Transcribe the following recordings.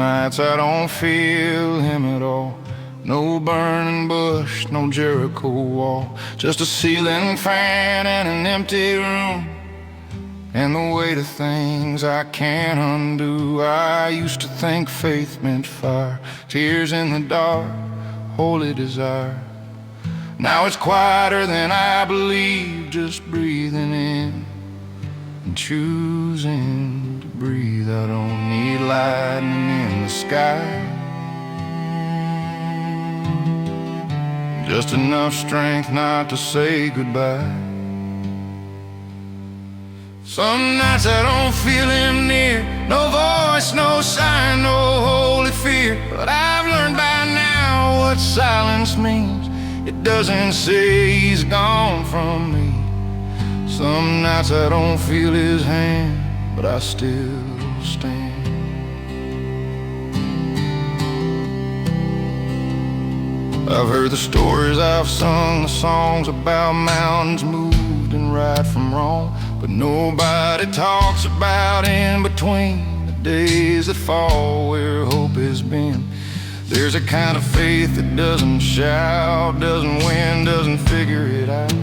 nights I don't feel him at all. No burning bush, no Jericho wall, just a ceiling fan and an empty room, and the weight of things I can't undo. I used to think faith meant fire, tears in the dark, holy desire. Now it's quieter than I believe, just breathing in and choosing to breathe. I don't need lightning in the sky, just enough strength not to say goodbye. Some nights I don't feel him near, no voice, no sign, no holy fear. But I've learned by now what silence means. It doesn't say he's gone from me. Some nights I don't feel his hand, but I still stand. I've heard the stories, I've sung the songs about mountains moved and right from wrong, but nobody talks about in between, the days that fall where hope has been. There's a kind of faith that doesn't shout, doesn't win, doesn't figure it out.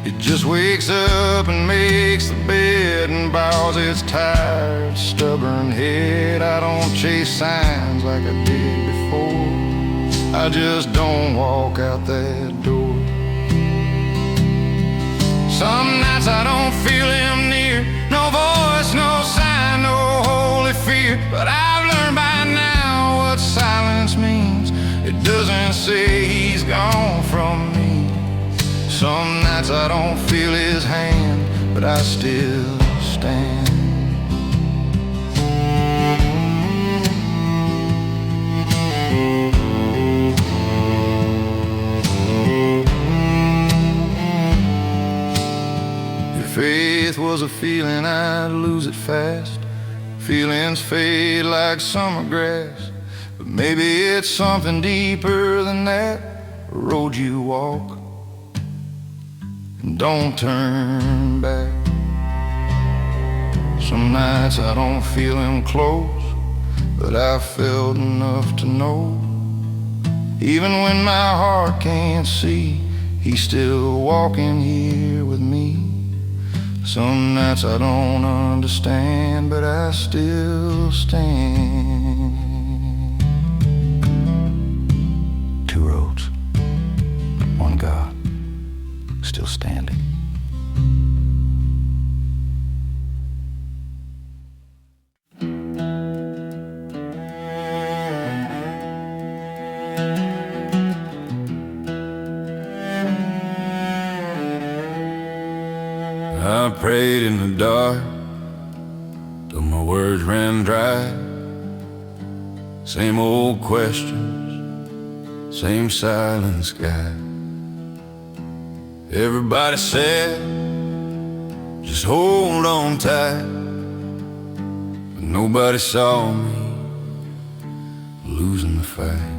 It just wakes up and makes the bed and bows its tired, stubborn head. I don't chase signs like I did before, I just don't walk out that door. Some nights I don't feel him near, no voice, no sign, no holy fear. But I've learned by now what silence means. It doesn't say he's gone from me. Some nights I don't feel his hand, but I still stand. Faith was a feeling, I'd lose it fast. Feelings fade like summer grass, but maybe it's something deeper than that. A road you walk and don't turn back. Some nights I don't feel him close, but I felt enough to know, even when my heart can't see, he's still walking here with me. Some nights I don't understand, but I still stand. Two roads, one God, still standing. I prayed in the dark till my words ran dry. Same old questions, same silent sky. Everybody said, just hold on tight, but nobody saw me losing the fight.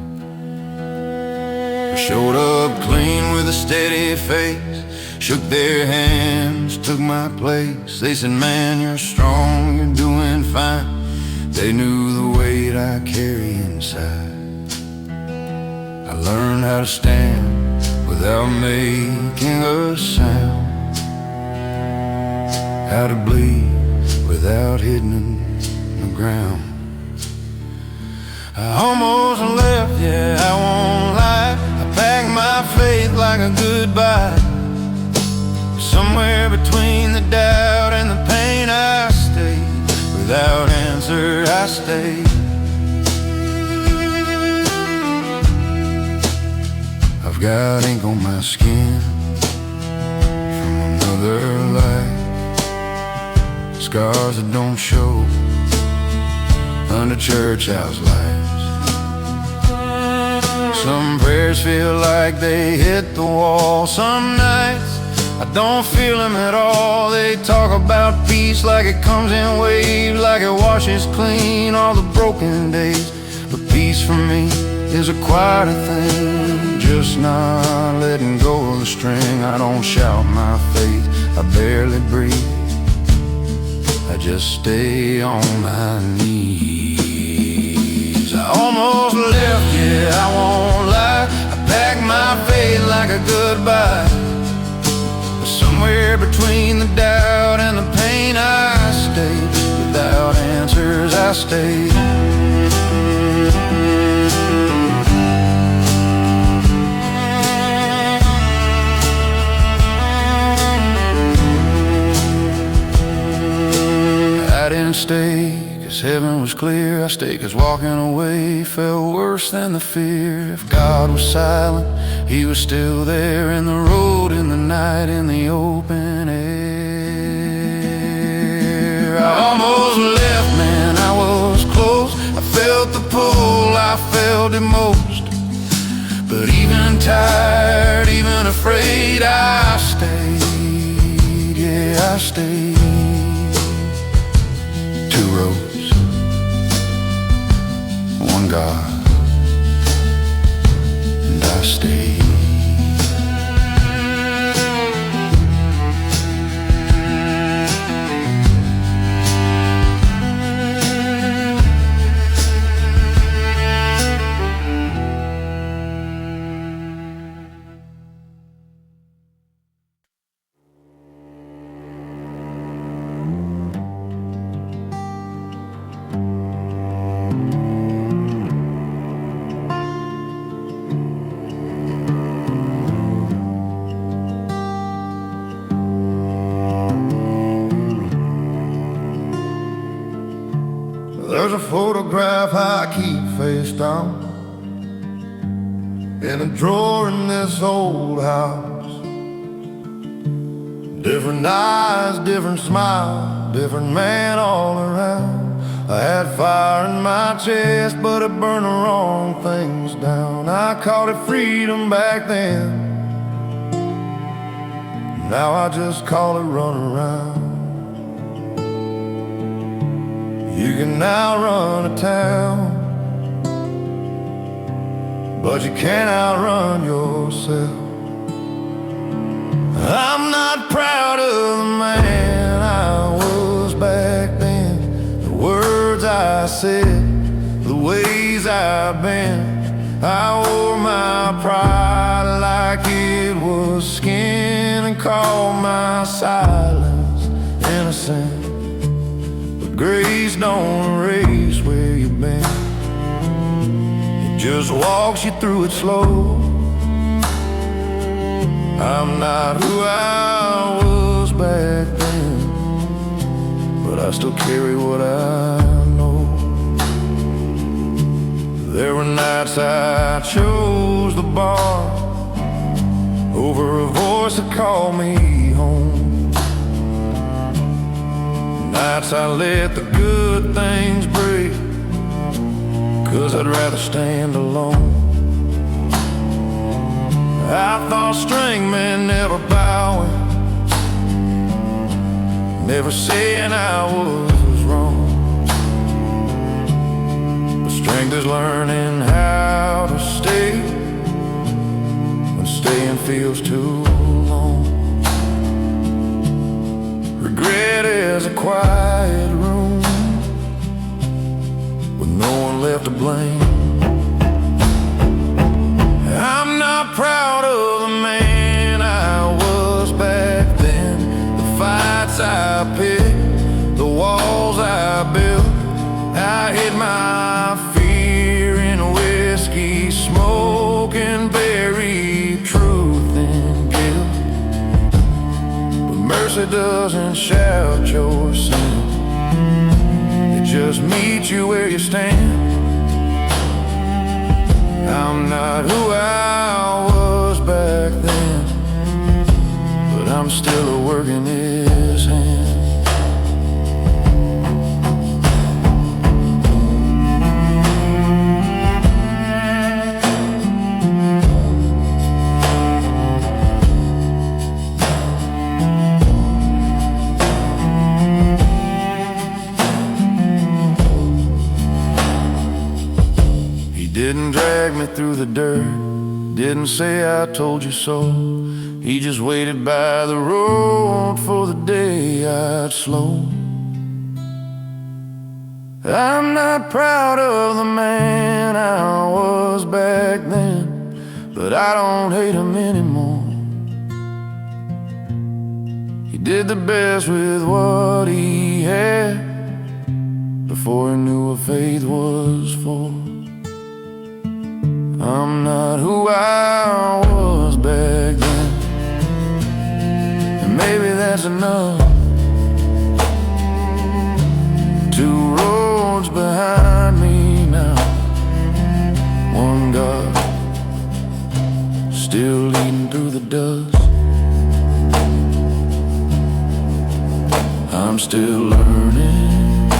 I showed up clean with a steady face, shook their hands, took my place. They said, man, you're strong, you're doing fine. They knew the weight I carry inside. I learned how to stand without making a sound, how to bleed without hitting the ground. I almost left, yeah, I won't lie. I packed my faith like a goodbye. Somewhere between the doubt and the pain I stayed. Without answer I stayed. I've got ink on my skin from another life, scars that don't show under church house lights. Some prayers feel like they hit the wall. Some nights I don't feel them at all. They talk about peace like it comes in waves, like it washes clean all the broken days. But peace for me is a quieter thing, just not letting go of the string. I don't shout my faith, I barely breathe, I just stay on my knees. a goodbye. But somewhere between the doubt and the pain I stayed. Without answers I stayed. I didn't stay 'cause heaven was clear. I stayed 'cause walking away felt worse than the fear. If God was silent, He was still there. In the road, in the night, in the open air. I almost left, man, I was close. I felt the pull, I felt it most. But even tired, even afraid, I stayed, yeah, I stayed. Two roads, one God, and I stayed. There's a photograph I keep face down in a drawer in this old house. Different eyes, different smile, different man all around. I had fire in my chest, but it burned the wrong things down. I called it freedom back then. Now I just call it run around. You can outrun a town, but you can't outrun yourself. I'm not proud of the man I was back then. The words I said, the ways I've been. I wore my pride like it was skin and called my silence innocent. Grace don't erase where you've been. It just walks you through it slow. I'm not who I was back then, but I still carry what I know. There were nights I chose the bar over a voice that called me home. Nights I let the good things break, 'cause I'd rather stand alone. I thought strength meant never bowing, never saying I was wrong. But strength is learning how to stay when staying feels too long. Regret is a quiet room with no one left to blame. I'm not proud of the man I was back then. The fights I picked, the walls I built. I hid my fear in whiskey, smoke, and buried truth in guilt. But mercy doesn't shout your sin, it just meets you where you stand. I'm not who I was back then, but I'm still a work in His hand. Didn't drag me through the dirt, didn't say I told you so. He just waited by the road for the day I'd slow. I'm not proud of the man I was back then, but I don't hate him anymore. did the best with what he had before he knew what faith was for. I'm not who I was back then, and maybe that's enough. Two roads behind me now, one God still leading through the dust. I'm still learning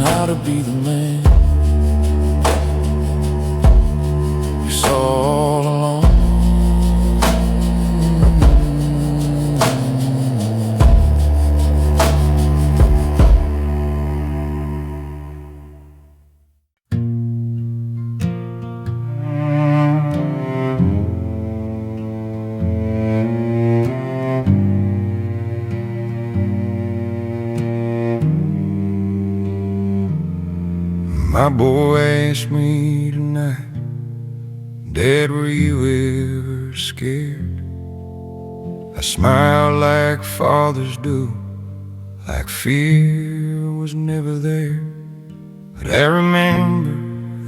how to be the man you saw all along. My boy asked me tonight, Dad, were you ever scared? I smiled like fathers do, like fear was never there. But I remember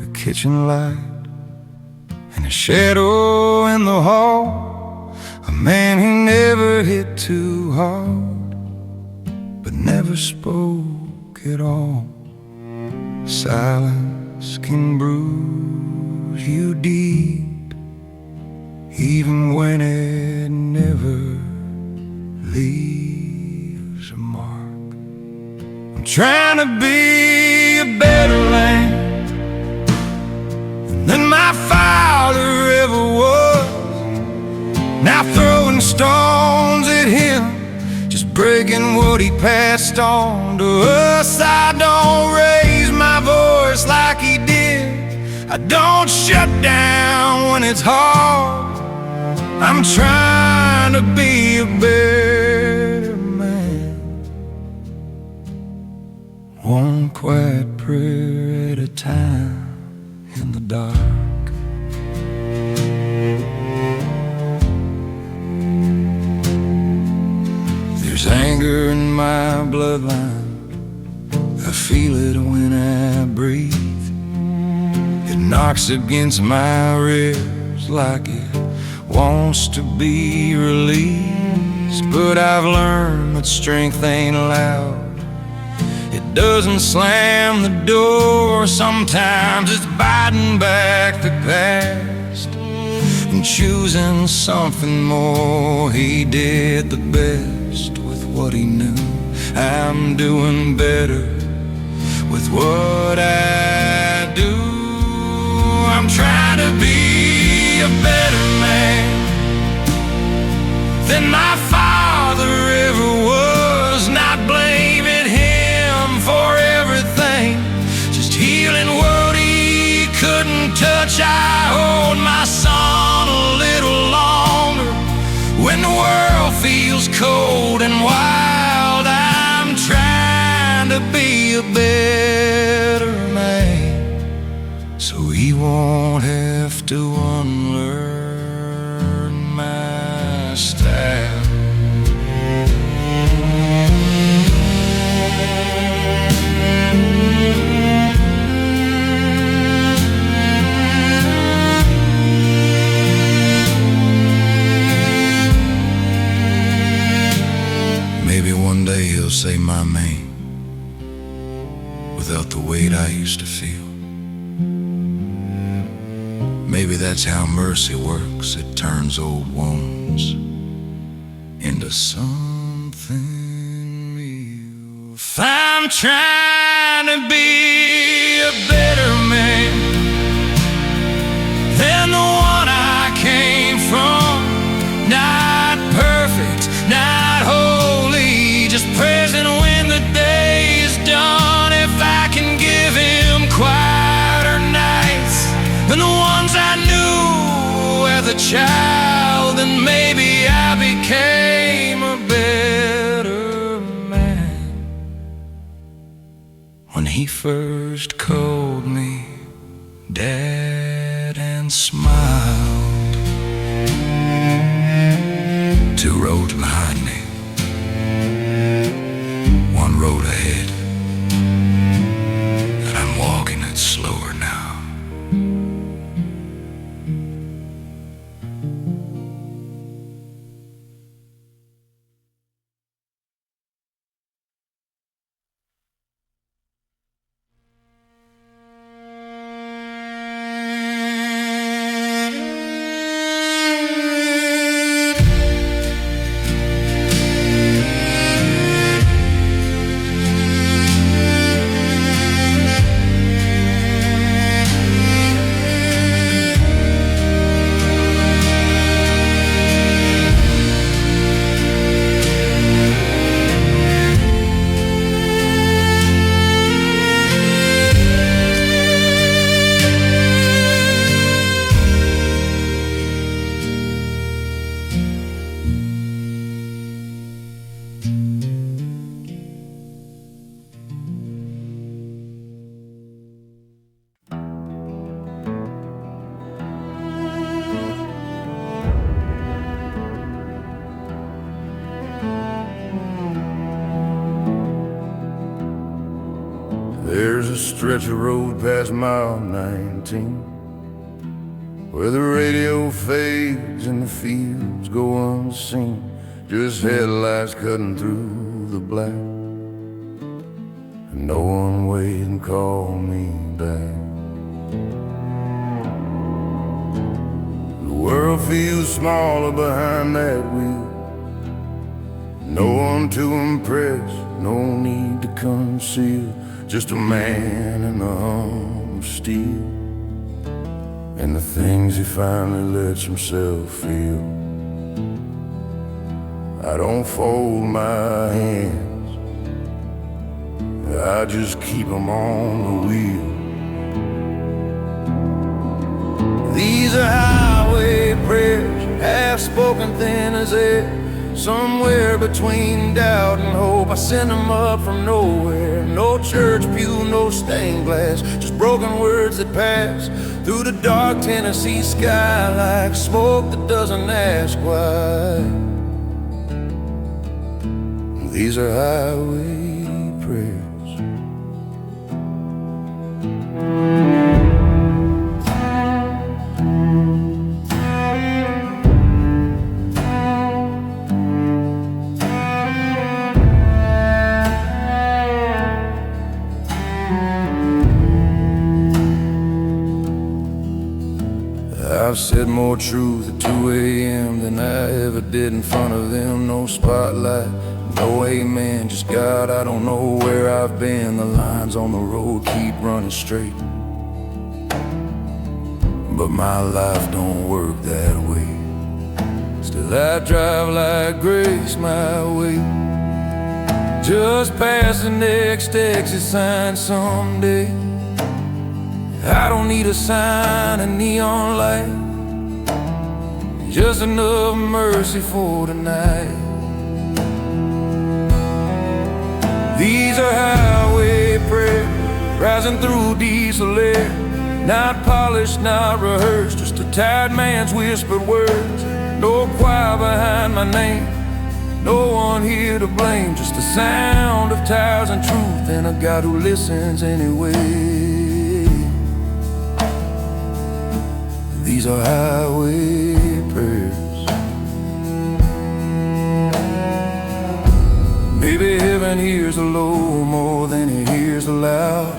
the kitchen light and a shadow in the hall, a man who never hit too hard, but never spoke at all. Silence can bruise you deep, even when it never leaves a mark. I'm trying to be a better man than my father ever was. Now throwing stones at him, just breaking what he passed on to us. I don't raise my voice like he did, I don't shut down when it's hard. I'm trying to be a better man, one quiet prayer at a time in the dark. There's anger in my bloodline, I feel it when I breathe. It knocks against my ribs like it wants to be released. But I've learned that strength ain't loud, it doesn't slam the door. Sometimes it's biting back the past and choosing something more. He did the best with what he knew. I'm doing better with what I do. I'm trying to be a better man than my father ever was. Not blaming him for everything, just healing what he couldn't touch. I hold my son a little longer when the world feels cold and wild. I'm trying to be a better man, so he won't have to unlearn my style. Maybe one day he'll say my name without the weight I used to feel. Maybe that's how mercy works, it turns old wounds into something real. If I'm trying to be a better man than the one I came from, not perfect, not holy, just present when the day is done. If I can give him quieter nights than the ones I knew as a child, then maybe I became a better man. When he first called me Dad and smiled, 2 roads behind stretch of road past mile 19, where the radio fades and the fields go unseen, just headlights cutting through the black, and no one wait and call me back. The world feels smaller behind that wheel, no one to impress, no need to conceal, just a man in a hum of steel, and the things he finally lets himself feel. I don't fold my hands, I just keep them on the wheel. These are highway prayers, half-spoken, thin as air, somewhere between doubt and hope. I send them up from nowhere. No church pew, no stained glass, just broken words that pass through the dark Tennessee sky like smoke that doesn't ask why. These are highway prayers. I've said more truth at 2 a.m. than I ever did in front of them. No spotlight, no amen, just God, I don't know where I've been. The lines on the road keep running straight, but my life don't work that way. Still I drive like grace my way, just past the next exit sign someday. I don't need a sign, a neon light, just enough mercy for tonight. These are highway prayers, rising through diesel air, not polished, not rehearsed, just a tired man's whispered words. No choir behind my name, no one here to blame, just the sound of tires and truth and a God who listens anyway. These are highway prayers. Maybe heaven hears the low more than he hears the loud.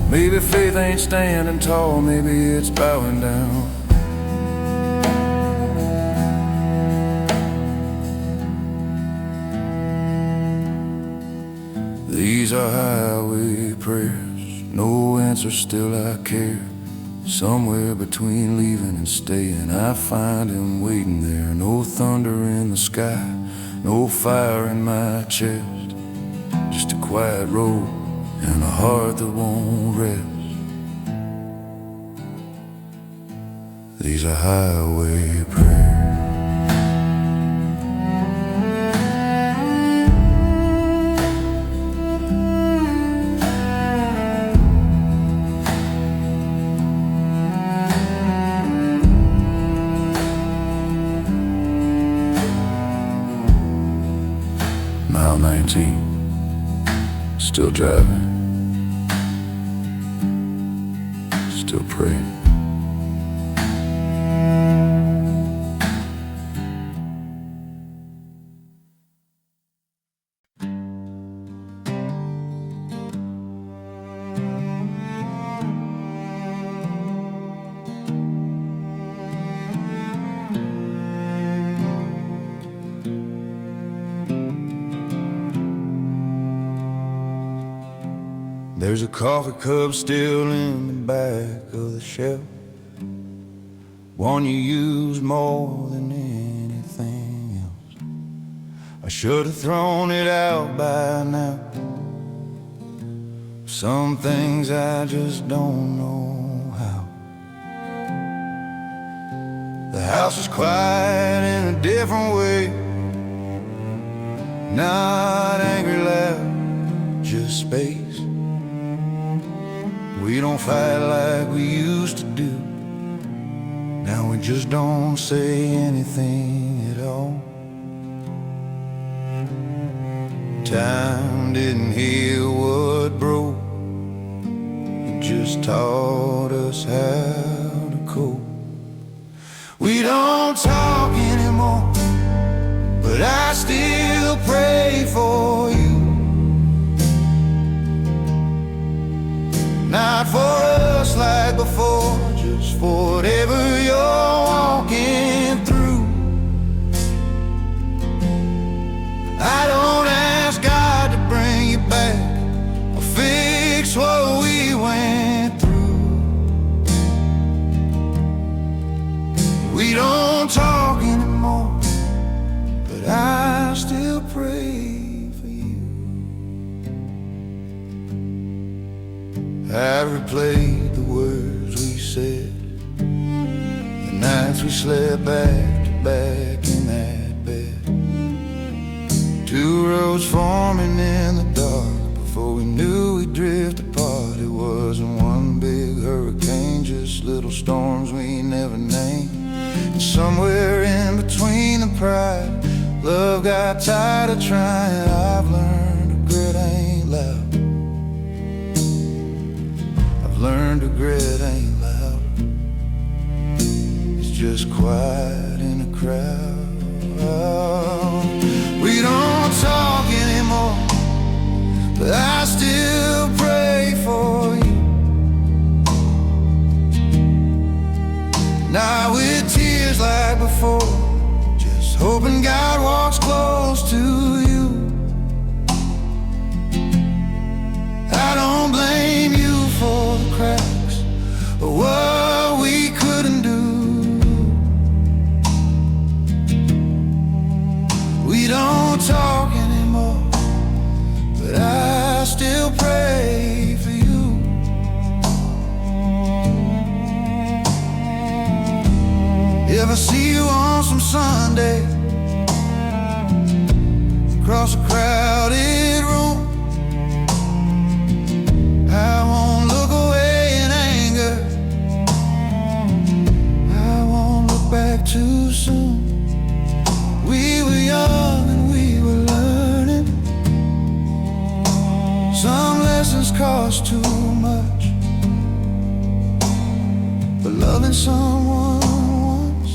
Maybe faith ain't standing tall, maybe it's bowing down. These are highway prayers, no answer, still I care. Somewhere between leaving and staying, I find him waiting there. No thunder in the sky, no fire in my chest, just a quiet road and a heart that won't rest. These are highway prayers. Mile 19, still driving, still praying. There's a coffee cup still in the back of the shelf, one you use more than anything else. I should have thrown it out by now. Some things I just don't know how. The house is quiet in a different way, not angry loud, just space. We don't fight like we used to do. Now we just don't say anything at all. Time didn't heal what broke, it just taught us how to cope. We don't talk anymore, but I still pray for you. Not for us like before, just for whatever you're walking through. I don't ask God to bring you back or fix what we went through. We don't talk anymore, but I still pray for you. I replayed the words we said, the nights we slept back to back in that bed. Two roads forming in the dark, before we knew we'd drift apart. It wasn't one big hurricane, just little storms we never named. And somewhere in between the pride, love got tired of trying. I've learned regret ain't loud. I've learned regret ain't loud. It's just quiet in a crowd. We don't talk anymore, but I still pray for you. Not with tears like before, just hoping God walks close to you. I don't blame you for the cracks or what we couldn't do. We don't talk anymore, but I still pray for you. If I see you on some Sunday across a crowded room, I won't look away in anger, I won't look back too soon. We were young and we were learning. Some lessons cost too much, but loving someone once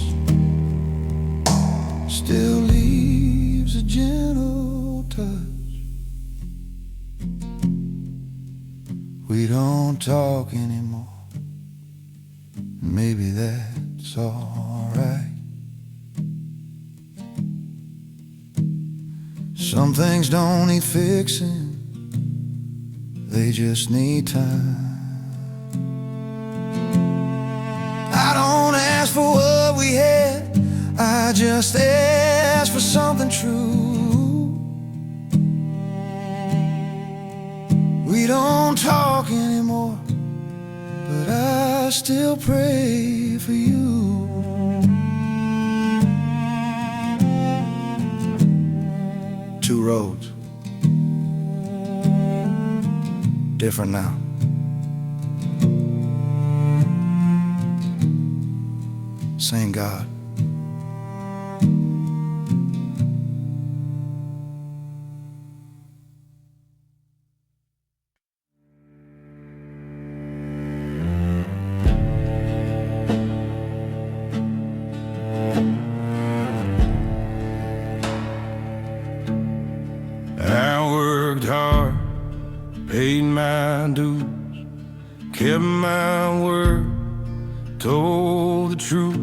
still leaves a gentle touch. We don't talk anymore, maybe that's alright. Some things don't need fixing, they just need time. I don't ask for what we had, I just ask for something true. We don't talk anymore, but I still pray for you. Two roads, different now. Same God. Hard, paid my dues, kept my word, told the truth,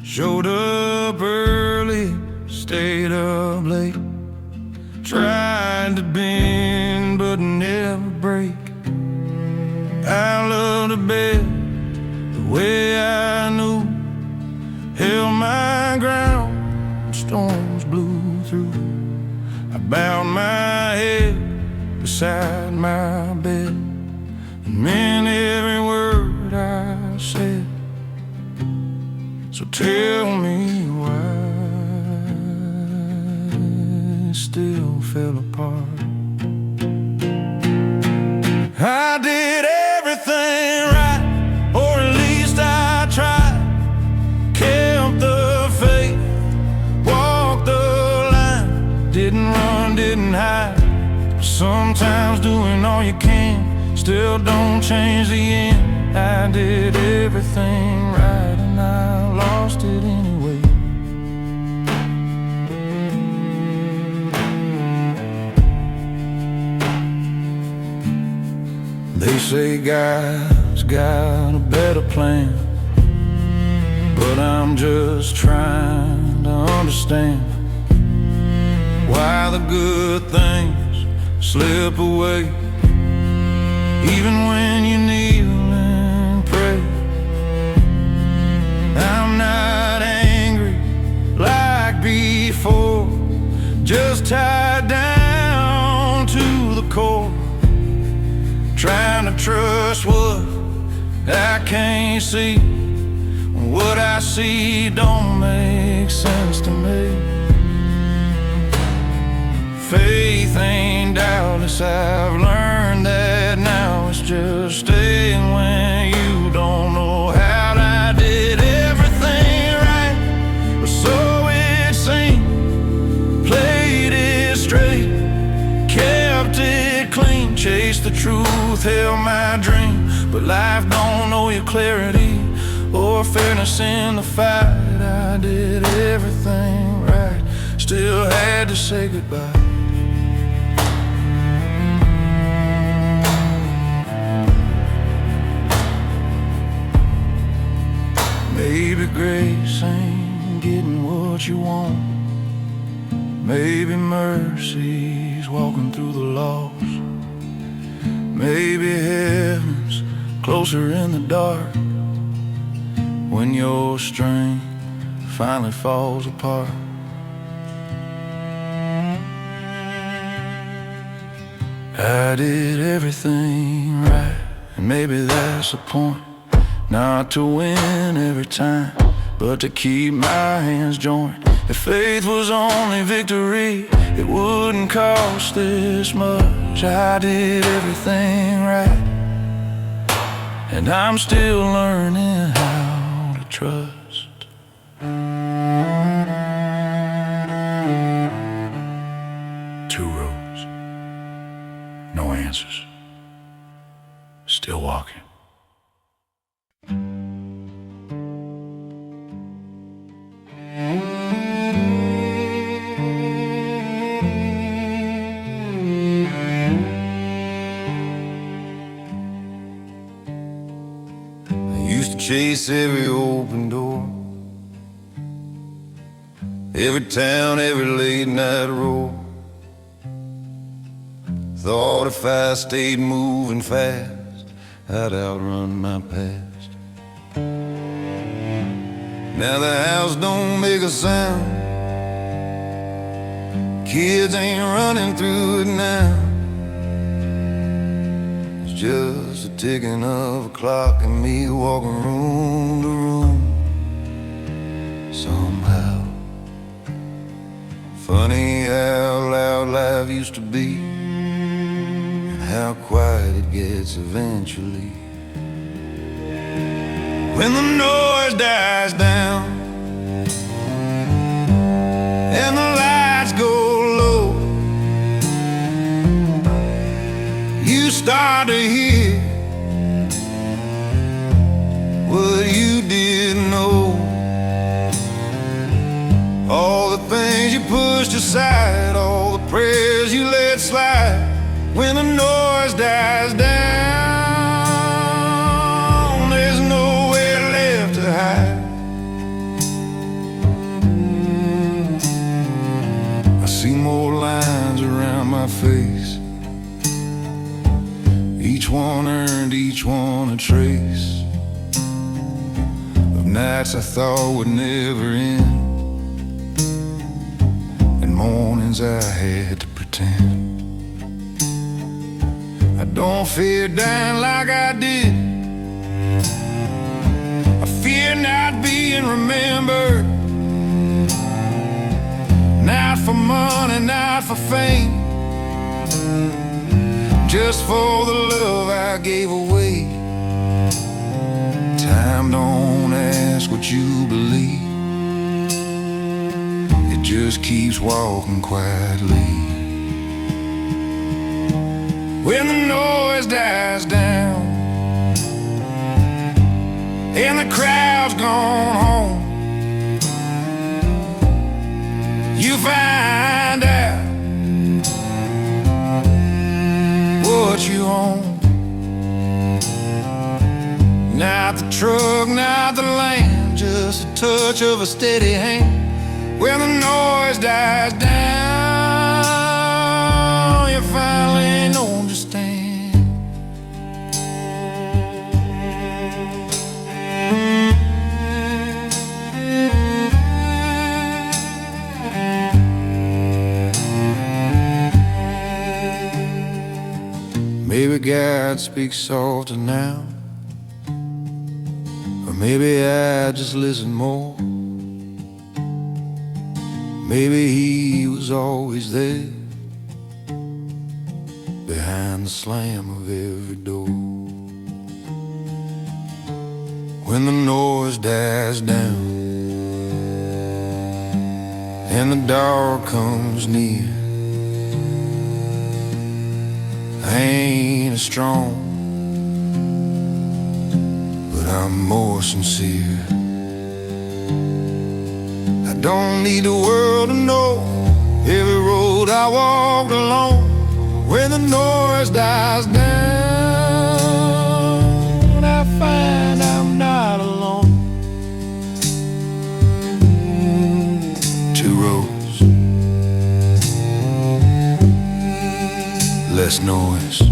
showed up early, stayed up late, tried to bend but never break. I loved the bed the way I knew, held my ground when storms blew through. I bowed my head beside my bed and meant every word I said. So tell me why it still fell apart. I did everything right, or at least I tried. Kept the faith, walked the line, didn't run, didn't hide. Sometimes doing all you can still don't change the end. I did everything right and I lost it anyway. They say God's got a better plan, but I'm just trying to understand why the good things slip away, even when you kneel and pray. I'm not angry like before, just tied down to the core, trying to trust what I can't see. What I see don't make sense to me. Faith ain't doubtless, I've learned that now. It's just staying when you don't know how. I did everything right, or so it seemed. Played it straight, kept it clean, chased the truth, held my dream. But life don't know your clarity or fairness in the fight. I did everything right, still had to say goodbye. Maybe grace ain't getting what you want. Maybe mercy's walking through the lost. Maybe heaven's closer in the dark, when your strength finally falls apart. I did everything right, and maybe that's the point. Not to win every time, but to keep my hands joined. If faith was only victory, it wouldn't cost this much. I did everything right, and I'm still learning how to trust. Two roads, no answers, still walking. Chase every open door, every town, every late night roar. Thought if I stayed moving fast, I'd outrun my past. Now the house don't make a sound, kids ain't running through it now. It's just the ticking of a clock and me walking room to room. Somehow, funny how loud life used to be, and how quiet it gets eventually. When the noise dies down and the lights go low, you start to hear what you didn't know. All the things you pushed aside, all the prayers you let slide. When the noise dies down, there's nowhere left to hide. I see more lines around my face, each one earned, each one a trace of nights I thought would never end, and mornings I had to pretend. I don't fear dying like I did, I fear not being remembered. Not for money, not for fame, just for the love I gave away. Time don't ask what you believe, it just keeps walking quietly. When the noise dies down and the crowd's gone home, you find out what you own. Not the truck, not the land, just a touch of a steady hand. When the noise dies down, you finally understand. Maybe God speaks softer now, or maybe I just listen more. Maybe he was always there, behind the slam of every door. When the noise dies down and the dark comes near, I ain't as strong, but I'm more sincere. I don't need the world to know every road I walked alone. When the noise dies down, I find I'm not alone. Two roads, less noise.